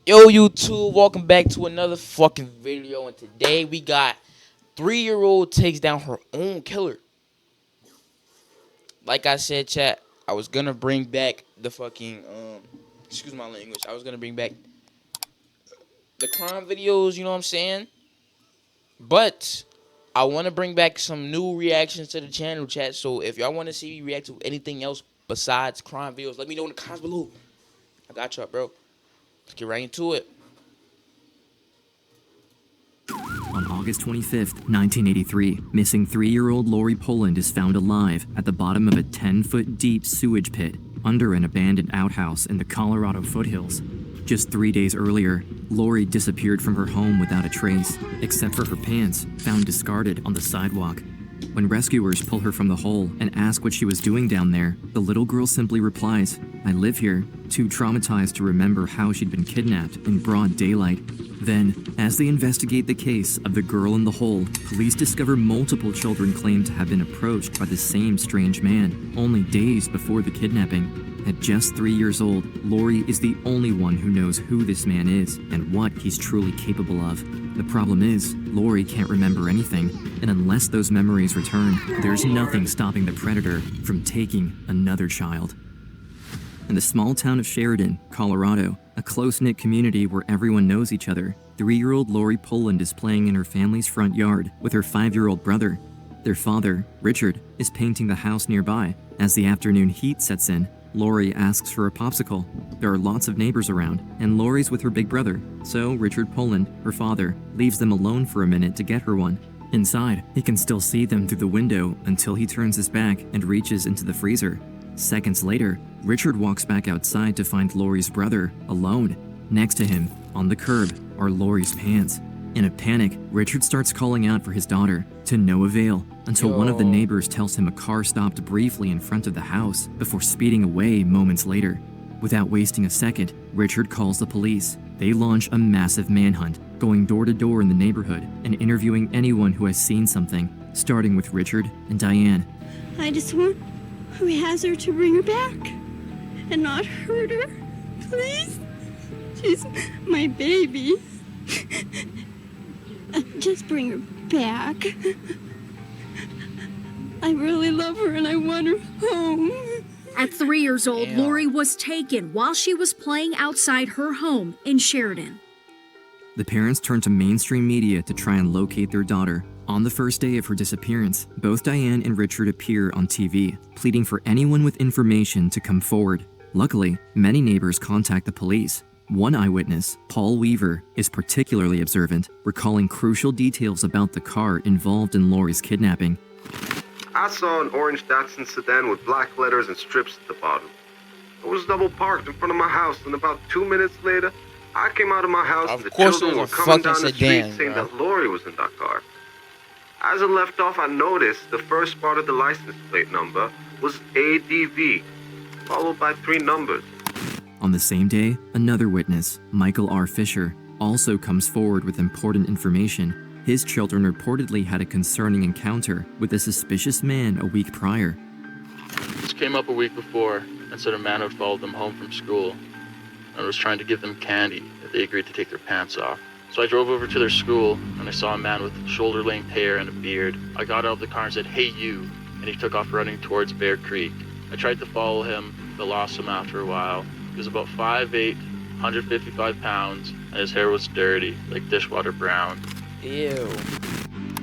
Yo, YouTube, welcome back to another fucking video. And today we got 3-year-old takes down her own killer. Like I said, chat, I was gonna bring back the fucking, excuse my language, I was gonna bring back the crime videos, you know what I'm saying? But I want to bring back some new reactions to the channel, chat. So if y'all want to see me react to anything else besides crime videos, let me know in the comments below. I got y'all, bro. Let's get right into it. On August 25th, 1983, missing 3-year-old Lori Poland is found alive at the bottom of a 10-foot deep sewage pit under an abandoned outhouse in the Colorado foothills. Just 3 days earlier, Lori disappeared from her home without a trace, except for her pants, found discarded on the sidewalk. When rescuers pull her from the hole and ask what she was doing down there, the little girl simply replies, "I live here," too traumatized to remember how she'd been kidnapped in broad daylight. Then, as they investigate the case of the girl in the hole, police discover multiple children claim to have been approached by the same strange man, only days before the kidnapping. At just 3 years old, Lori is the only one who knows who this man is and what he's truly capable of. The problem is, Lori can't remember anything, and unless those memories return, there's nothing stopping the predator from taking another child. In the small town of Sheridan, Colorado, a close-knit community where everyone knows each other, 3-year-old Lori Poland is playing in her family's front yard with her 5-year-old brother. Their father, Richard, is painting the house nearby. As the afternoon heat sets in, Lori asks for a popsicle. There are lots of neighbors around, and Lori's with her big brother, so Richard Poland, her father, leaves them alone for a minute to get her one. Inside, he can still see them through the window until he turns his back and reaches into the freezer. Seconds later, Richard walks back outside to find Lori's brother alone. Next to him, on the curb, are Lori's pants. In a panic, Richard starts calling out for his daughter, to no avail, until one of the neighbors tells him a car stopped briefly in front of the house before speeding away moments later. Without wasting a second, Richard calls the police. They launch a massive manhunt, going door to door in the neighborhood and interviewing anyone who has seen something, starting with Richard and Diane. I just want who has her to bring her back and not hurt her. Please? She's my baby. Just bring her back. I really love her and I want her home. At 3 years old, Lori was taken while she was playing outside her home in Sheridan. The parents turn to mainstream media to try and locate their daughter. On the first day of her disappearance, both Diane and Richard appear on TV, pleading for anyone with information to come forward. Luckily, many neighbors contact the police. One eyewitness, Paul Weaver, is particularly observant, recalling crucial details about the car involved in Lori's kidnapping. I saw an orange Datsun sedan with black letters and strips at the bottom. It was double parked in front of my house, and about 2 minutes later, I came out of my house and the children were coming down the street saying that Lori was in that car. As I left off, I noticed the first part of the license plate number was ADV, followed by 3 numbers. On the same day, another witness, Michael R. Fisher, also comes forward with important information. His children reportedly had a concerning encounter with a suspicious man a week prior. This came up a week before and said a man had followed them home from school and was trying to give them candy if they agreed to take their pants off. So I drove over to their school and I saw a man with shoulder-length hair and a beard. I got out of the car and said, "Hey you," and he took off running towards Bear Creek. I tried to follow him, but lost him after a while. He was about 5'8", 155 pounds, and his hair was dirty, like dishwater brown. Ew.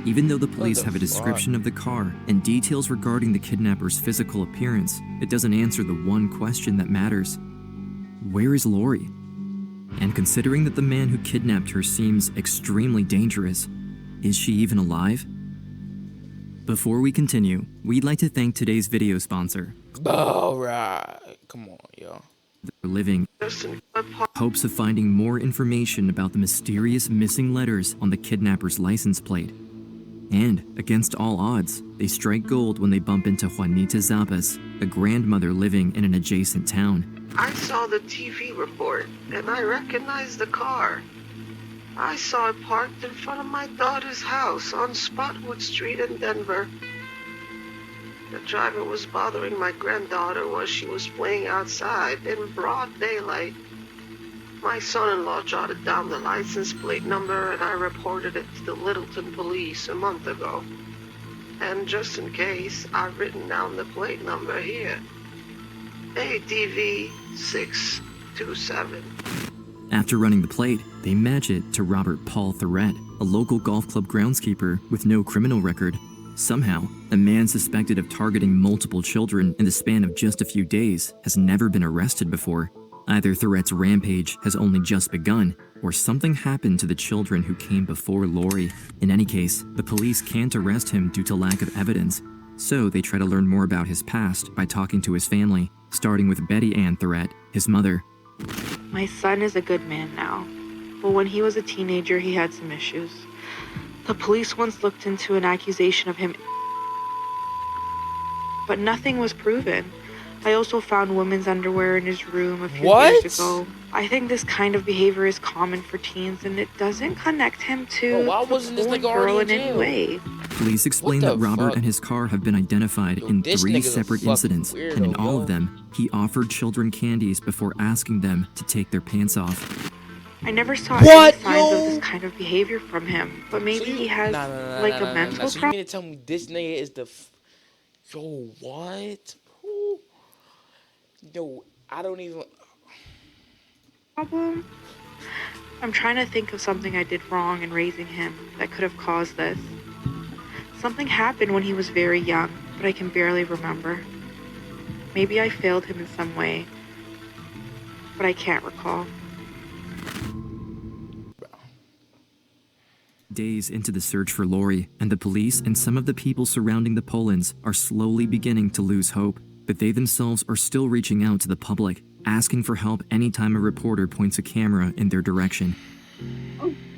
Even though the police have a description of the car and details regarding the kidnapper's physical appearance, it doesn't answer the one question that matters. Where is Lori? And considering that the man who kidnapped her seems extremely dangerous, is she even alive? Before we continue, we'd like to thank today's video sponsor. Alright. Come on, yo. They're living hopes of finding more information about the mysterious missing letters on the kidnapper's license plate. And, against all odds, they strike gold when they bump into Juanita Zapas, a grandmother living in an adjacent town. I saw the TV report, and I recognized the car. I saw it parked in front of my daughter's house on Spotwood Street in Denver. The driver was bothering my granddaughter while she was playing outside in broad daylight. My son-in-law jotted down the license plate number and I reported it to the Littleton police a month ago. And just in case, I've written down the plate number here. ADV 627. After running the plate, they match it to Robert Paul Thorette, a local golf club groundskeeper with no criminal record. Somehow, a man suspected of targeting multiple children in the span of just a few days has never been arrested before. Either Thorette's rampage has only just begun, or something happened to the children who came before Lori. In any case, the police can't arrest him due to lack of evidence, so they try to learn more about his past by talking to his family, starting with Betty Ann Thorette, his mother. My son is a good man now, but when he was a teenager, he had some issues. The police once looked into an accusation of him, but nothing was proven. I also found women's underwear in his room a few years ago. I think this kind of behavior is common for teens, and it doesn't connect him to the girl in any way. Police explain that Robert and his car have been identified in 3 separate incidents, and in all of them, he offered children candies before asking them to take their pants off. I never saw any signs of this kind of behavior from him, but maybe he has like a mental So you mean to tell me this nigga is the yo, what? Yo, I don't even problem? I'm trying to think of something I did wrong in raising him that could have caused this. Something happened when he was very young, but I can barely remember. Maybe I failed him in some way, but I can't recall. Days into the search for Lori, and the police and some of the people surrounding the Polans are slowly beginning to lose hope, but they themselves are still reaching out to the public, asking for help anytime a reporter points a camera in their direction.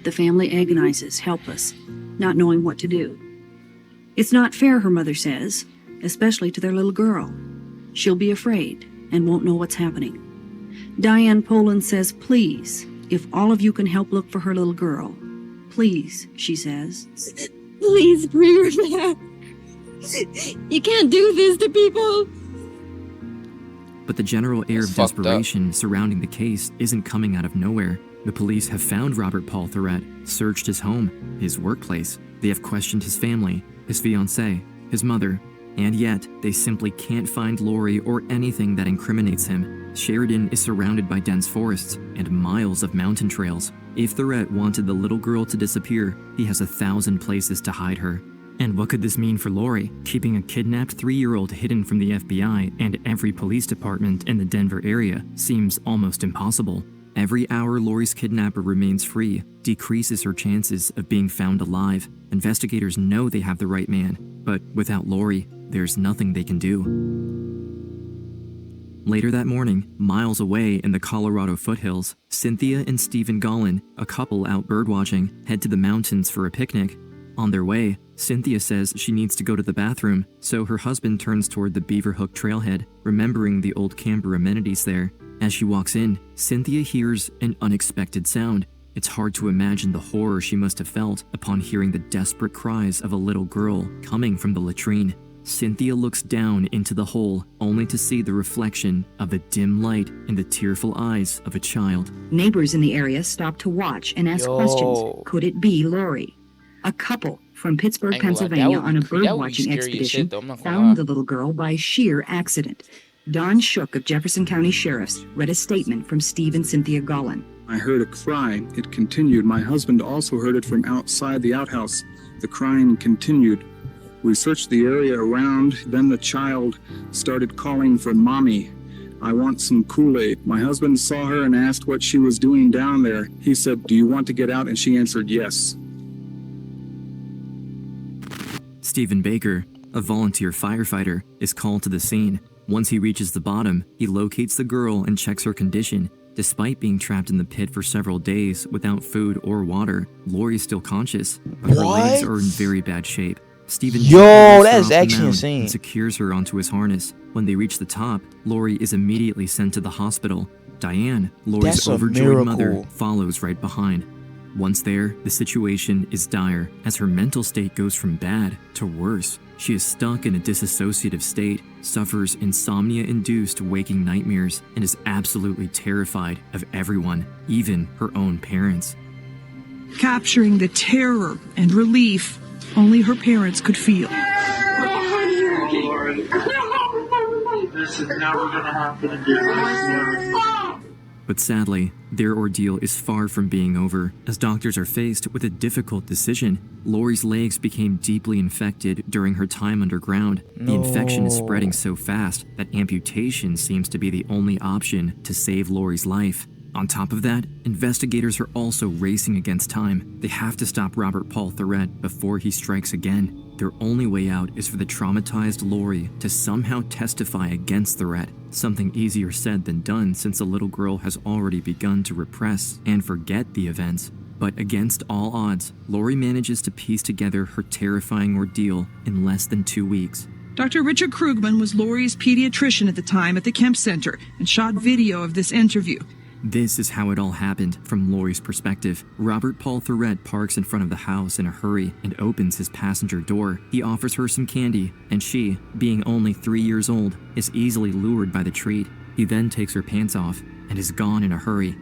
The family agonizes, helpless, not knowing what to do. It's not fair, her mother says, especially to their little girl. She'll be afraid and won't know what's happening. Diane Poland says, please, if all of you can help look for her little girl, please, she says. Please bring her back. You can't do this to people. But the general air of desperation surrounding the case isn't coming out of nowhere. The police have found Robert Paul Thorette, searched his home, his workplace. They have questioned his family, his fiancée, his mother, and yet they simply can't find Lori or anything that incriminates him. Sheridan is surrounded by dense forests and miles of mountain trails. If Thorette wanted the little girl to disappear, he has 1,000 places to hide her. And what could this mean for Lori? Keeping a kidnapped 3-year-old hidden from the FBI and every police department in the Denver area seems almost impossible. Every hour Lori's kidnapper remains free decreases her chances of being found alive. Investigators know they have the right man, but without Lori, there's nothing they can do. Later that morning, miles away in the Colorado foothills, Cynthia and Stephen Gollin, a couple out birdwatching, head to the mountains for a picnic. On their way, Cynthia says she needs to go to the bathroom, so her husband turns toward the Beaverhook trailhead, remembering the old camper amenities there. As she walks in, Cynthia hears an unexpected sound. It's hard to imagine the horror she must have felt upon hearing the desperate cries of a little girl coming from the latrine. Cynthia looks down into the hole, only to see the reflection of a dim light in the tearful eyes of a child. Neighbors in the area stop to watch and ask questions. Could it be Lori? A couple from Pittsburgh, Pennsylvania on a birdwatching expedition found the little girl by sheer accident. Don Shook of Jefferson County Sheriff's read a statement from Steve and Cynthia Gollin. I heard a cry. It continued. My husband also heard it from outside the outhouse. The crying continued. We searched the area around. Then the child started calling for Mommy. I want some Kool-Aid. My husband saw her and asked what she was doing down there. He said, do you want to get out? And she answered yes. Stephen Baker, a volunteer firefighter, is called to the scene. Once he reaches the bottom, he locates the girl and checks her condition. Despite being trapped in the pit for several days without food or water, Lori's still conscious, but her legs are in very bad shape. Stephen that's actually insane. And secures her onto his harness. When they reach the top, Lori is immediately sent to the hospital. Diane, Lori's overjoyed mother, follows right behind. Once there, the situation is dire as her mental state goes from bad to worse. She is stuck in a dissociative state, suffers insomnia-induced waking nightmares, and is absolutely terrified of everyone, even her own parents. Capturing the terror and relief only her parents could feel. This is never gonna happen again. But sadly, their ordeal is far from being over, as doctors are faced with a difficult decision. Lori's legs became deeply infected during her time underground. The infection is spreading so fast that amputation seems to be the only option to save Lori's life. On top of that, investigators are also racing against time. They have to stop Robert Paul Thorette before he strikes again. Their only way out is for the traumatized Lori to somehow testify against Thorette. Something easier said than done, since the little girl has already begun to repress and forget the events. But against all odds, Lori manages to piece together her terrifying ordeal in less than 2 weeks. Dr. Richard Krugman was Lori's pediatrician at the time at the Kemp Center and shot video of this interview. This is how it all happened from Lori's perspective. Robert Paul Thorette parks in front of the house in a hurry and opens his passenger door. He offers her some candy, and she, being only 3 years old, is easily lured by the treat. He then takes her pants off and is gone in a hurry.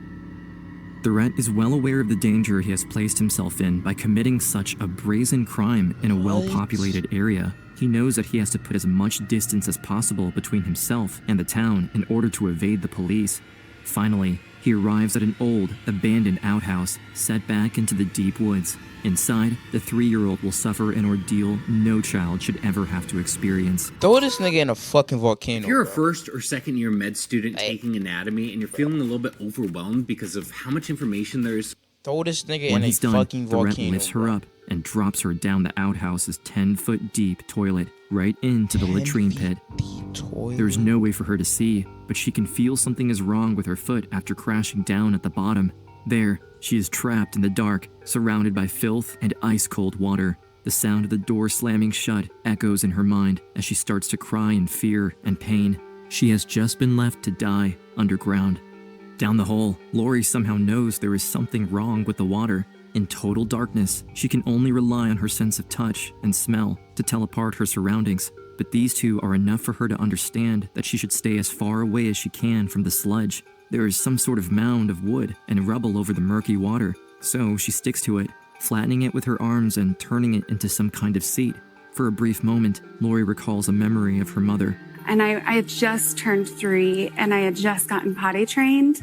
Thorette is well aware of the danger he has placed himself in by committing such a brazen crime in a well-populated area. He knows that he has to put as much distance as possible between himself and the town in order to evade the police. Finally, he arrives at an old, abandoned outhouse set back into the deep woods. Inside, the 3-year-old will suffer an ordeal no child should ever have to experience. Throw this nigga in a fucking volcano. If you're a first or second year med student taking anatomy and you're feeling a little bit overwhelmed because of how much information there is, throw this nigga when in a he's done, fucking volcano. Thorette lifts her up and drops her down the outhouse's 10-foot deep toilet right into the latrine pit. There's no way for her to see, but she can feel something is wrong with her foot after crashing down at the bottom. There, she is trapped in the dark, surrounded by filth and ice-cold water. The sound of the door slamming shut echoes in her mind as she starts to cry in fear and pain. She has just been left to die underground. Down the hole, Lori somehow knows there is something wrong with the water. In total darkness, she can only rely on her sense of touch and smell to tell apart her surroundings. But these two are enough for her to understand that she should stay as far away as she can from the sludge. There is some sort of mound of wood and rubble over the murky water, so she sticks to it, flattening it with her arms and turning it into some kind of seat. For a brief moment, Lori recalls a memory of her mother. And I had just turned 3, and I had just gotten potty trained,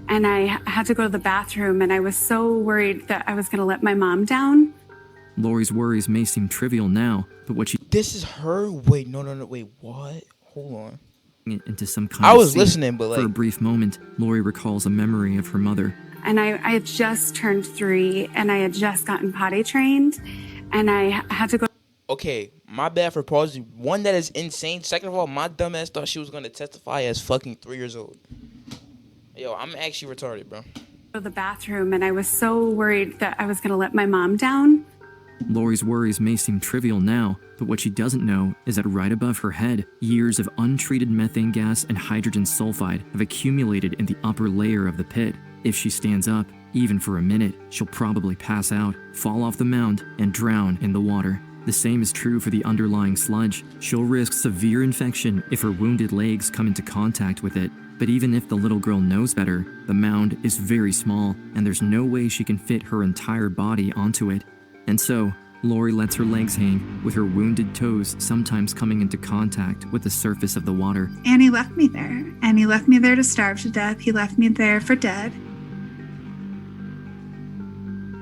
and I had to go to the bathroom, and I was so worried that I was going to let my mom down. Lori's worries may seem trivial now, but what she... This is her? Wait, no, wait, what? Hold on. Into some kind I of was seat. listening, but like... For a brief moment, Lori recalls a memory of her mother. And I had just turned 3, and I had just gotten potty trained, and I had to go... Okay, my bad for pausing. One, that is insane. Second of all, my dumbass thought she was going to testify as fucking 3 years old. Yo, I'm actually retarded, bro. To the bathroom, and I was so worried that I was going to let my mom down. Lori's worries may seem trivial now, but what she doesn't know is that right above her head, years of untreated methane gas and hydrogen sulfide have accumulated in the upper layer of the pit. If she stands up, even for a minute, she'll probably pass out, fall off the mound, and drown in the water. The same is true for the underlying sludge. She'll risk severe infection if her wounded legs come into contact with it. But even if the little girl knows better, the mound is very small, and there's no way she can fit her entire body onto it. And so, Lori lets her legs hang, with her wounded toes sometimes coming into contact with the surface of the water. And he left me there. And he left me there to starve to death. He left me there for dead.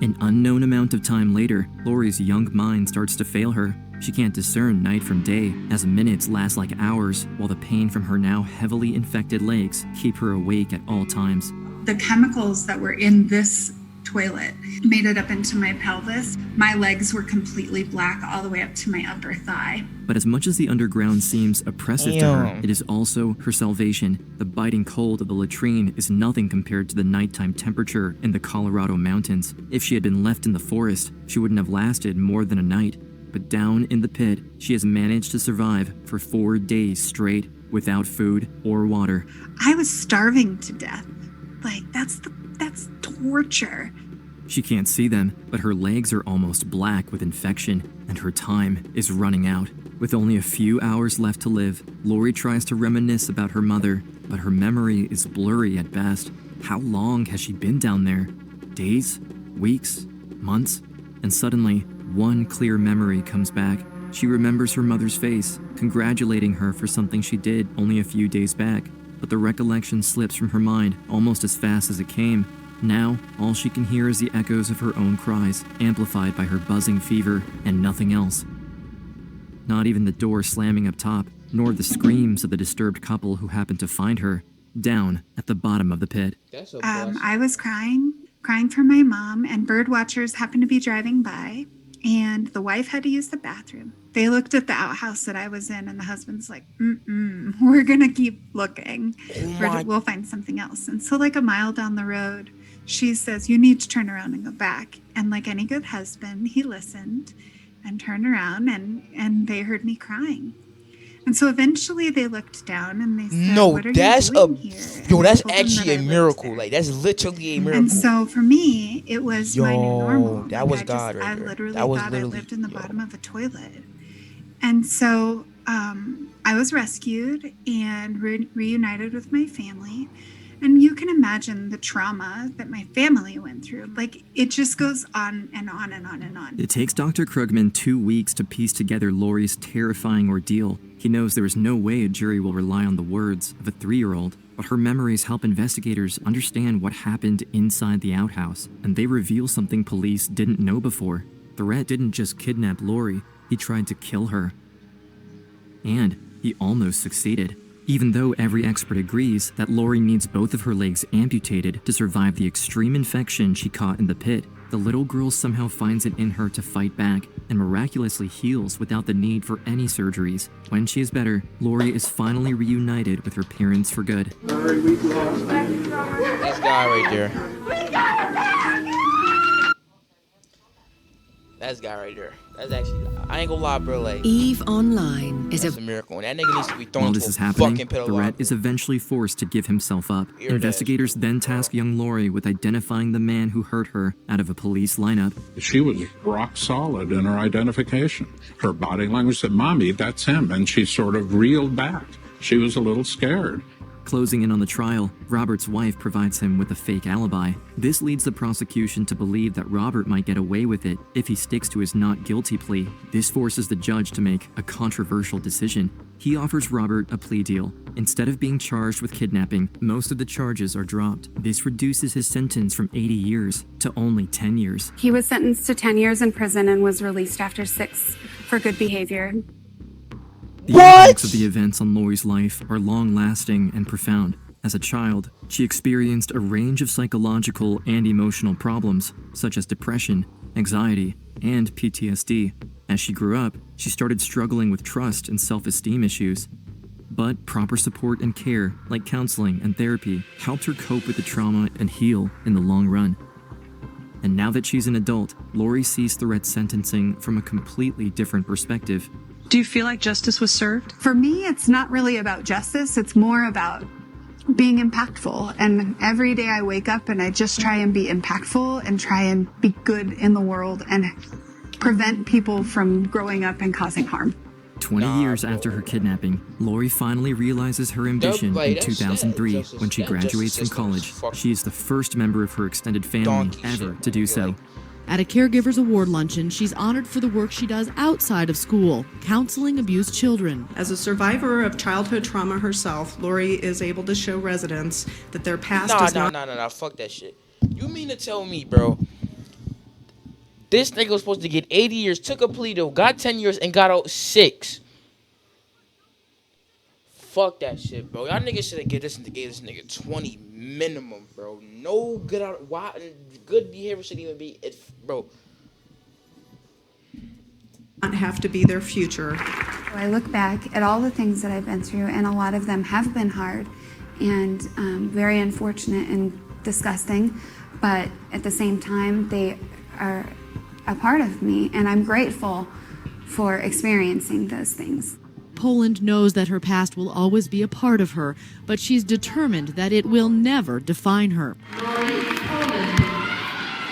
An unknown amount of time later, Lori's young mind starts to fail her. She can't discern night from day, as minutes last like hours, while the pain from her now heavily infected legs keep her awake at all times. The chemicals that were in this toilet made it up into my pelvis. My legs were completely black all the way up to my upper thigh. But as much as the underground seems oppressive to her, it is also her salvation. The biting cold of the latrine is nothing compared to the nighttime temperature in the Colorado mountains. If she had been left in the forest, she wouldn't have lasted more than a night. But down in the pit, she has managed to survive for 4 days straight without food or water. I was starving to death. Like, that's torture. She can't see them, but her legs are almost black with infection, and her time is running out. With only a few hours left to live, Lori tries to reminisce about her mother, but her memory is blurry at best. How long has she been down there? Days? Weeks? Months? And suddenly, one clear memory comes back. She remembers her mother's face, congratulating her for something she did only a few days back. But the recollection slips from her mind almost as fast as it came. Now, all she can hear is the echoes of her own cries, amplified by her buzzing fever and nothing else. Not even the door slamming up top, nor the screams of the disturbed couple who happened to find her down at the bottom of the pit. I was crying for my mom, and bird watchers happened to be driving by, and the wife had to use the bathroom. They looked at the outhouse that I was in, and the husband's like, we're gonna keep looking. We'll find something else. And so like a mile down the road, she says, you need to turn around and go back. And like any good husband, he listened and turned around, and they heard me crying. And so eventually they looked down and they said, what are you doing here? Yo, that's actually a miracle. Like, that's literally a miracle. And so for me, it was my new normal. That was God right I there. literally That was thought literally, I lived in the bottom of a toilet. And so I was rescued and reunited with my family. And you can imagine the trauma that my family went through. Like, it just goes on and on and on and on. It takes Dr. Krugman 2 weeks to piece together Lori's terrifying ordeal. He knows there is no way a jury will rely on the words of a 3-year-old, but her memories help investigators understand what happened inside the outhouse, and they reveal something police didn't know before. The rat didn't just kidnap Lori, he tried to kill her. And he almost succeeded. Even though every expert agrees that Lori needs both of her legs amputated to survive the extreme infection she caught in the pit, the little girl somehow finds it in her to fight back and miraculously heals without the need for any surgeries. When she is better, Lori is finally reunited with her parents for good. This guy right there. That's guy right there. That's actually, I ain't gonna lie, bro. Like, EVE Online is a miracle, and that nigga needs to be thrown While into this is a happening, fucking pit of the lava. rat is eventually forced to give himself up. Investigators then task young Lori with identifying the man who hurt her out of a police lineup. She was rock solid in her identification. Her body language said, "Mommy, that's him," and she sort of reeled back. She was a little scared. Closing in on the trial, Robert's wife provides him with a fake alibi. This leads the prosecution to believe that Robert might get away with it if he sticks to his not guilty plea. This forces the judge to make a controversial decision. He offers Robert a plea deal. Instead of being charged with kidnapping, most of the charges are dropped. This reduces his sentence from 80 years to only 10 years. He was sentenced to 10 years in prison and was released after 6 for good behavior. The impacts of the events on Lori's life are long-lasting and profound. As a child, she experienced a range of psychological and emotional problems, such as depression, anxiety, and PTSD. As she grew up, she started struggling with trust and self-esteem issues. But proper support and care, like counseling and therapy, helped her cope with the trauma and heal in the long run. And now that she's an adult, Lori sees the red sentencing from a completely different perspective. Do you feel like justice was served? For me, it's not really about justice. It's more about being impactful. And every day I wake up and I just try and be impactful and try and be good in the world and prevent people from growing up and causing harm. 20 years after her kidnapping, Lori finally realizes her ambition in 2003 when she graduates from college. She is the first member of her extended family ever to do so. At a Caregivers Award luncheon, she's honored for the work she does outside of school, counseling abused children. As a survivor of childhood trauma herself, Lori is able to show residents that their past is not... Nah, fuck that shit. You mean to tell me, bro, this nigga was supposed to get 80 years, took a plea deal, got 10 years, and got out 6. Fuck that shit, bro. Y'all niggas should have gave this nigga 20 minimum, bro. No good out. Why good behavior should even be it, bro. Not have to be their future. I look back at all the things that I've been through, and a lot of them have been hard and very unfortunate and disgusting, but at the same time, they are a part of me, and I'm grateful for experiencing those things. Poland knows that her past will always be a part of her, but she's determined that it will never define her.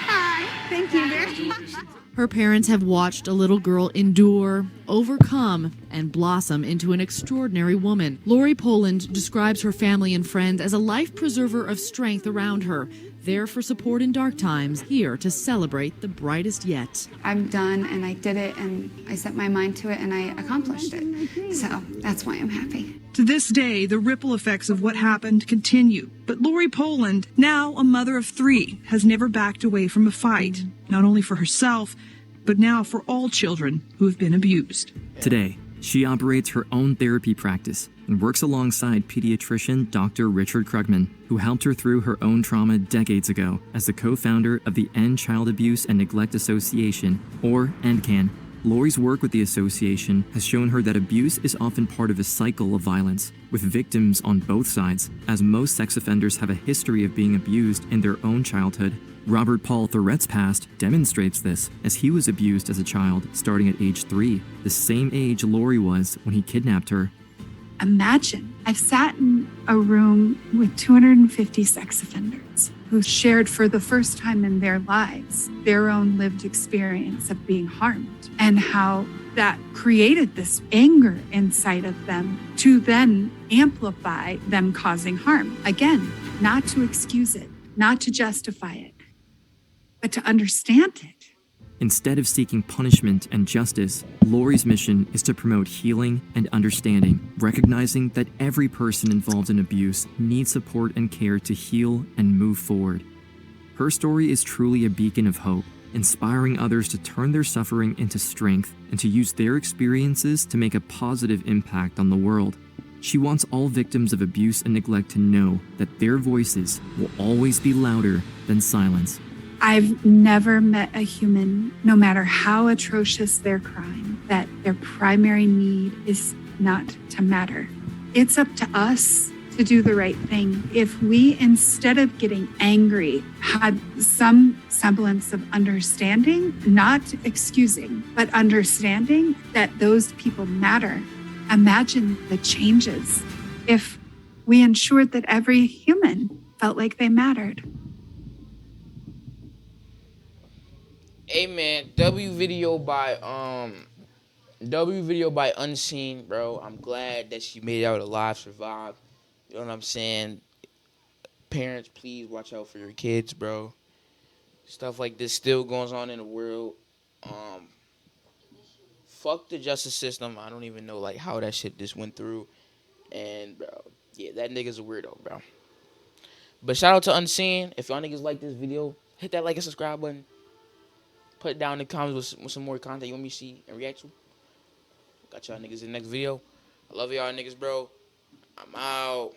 Hi, thank you very much. Her parents have watched a little girl endure, overcome, and blossom into an extraordinary woman. Lori Poland describes her family and friends as a life preserver of strength around her, there for support in dark times, here to celebrate the brightest yet. I'm done, and I did it, and I set my mind to it, and I accomplished it. So that's why I'm happy. To this day, the ripple effects of what happened continue. But Lori Poland, now a mother of 3, has never backed away from a fight, not only for herself, but now for all children who have been abused. Today, she operates her own therapy practice and works alongside pediatrician Dr. Richard Krugman, who helped her through her own trauma decades ago as the co-founder of the End Child Abuse and Neglect Association, or EndCAN. Lori's work with the association has shown her that abuse is often part of a cycle of violence, with victims on both sides, as most sex offenders have a history of being abused in their own childhood. Robert Paul Thoret's past demonstrates this, as he was abused as a child starting at age 3, the same age Lori was when he kidnapped her. Imagine, I've sat in a room with 250 sex offenders who shared for the first time in their lives their own lived experience of being harmed, and how that created this anger inside of them to then amplify them causing harm. Again, not to excuse it, not to justify it, but to understand it. Instead of seeking punishment and justice, Lori's mission is to promote healing and understanding, recognizing that every person involved in abuse needs support and care to heal and move forward. Her story is truly a beacon of hope, inspiring others to turn their suffering into strength and to use their experiences to make a positive impact on the world. She wants all victims of abuse and neglect to know that their voices will always be louder than silence. I've never met a human, no matter how atrocious their crime, that their primary need is not to matter. It's up to us to do the right thing. If we, instead of getting angry, had some semblance of understanding, not excusing, but understanding that those people matter, imagine the changes if we ensured that every human felt like they mattered. Hey man, W video by Unseen, bro. I'm glad that she made it out alive, survived. You know what I'm saying? Parents, please watch out for your kids, bro. Stuff like this still goes on in the world. Fuck the justice system. I don't even know like how that shit just went through. And bro, yeah, that nigga's a weirdo, bro. But shout out to Unseen. If y'all niggas like this video, hit that like and subscribe button. Put it down in the comments with some more content you want me to see and react to. Got y'all niggas in the next video. I love y'all niggas, bro. I'm out.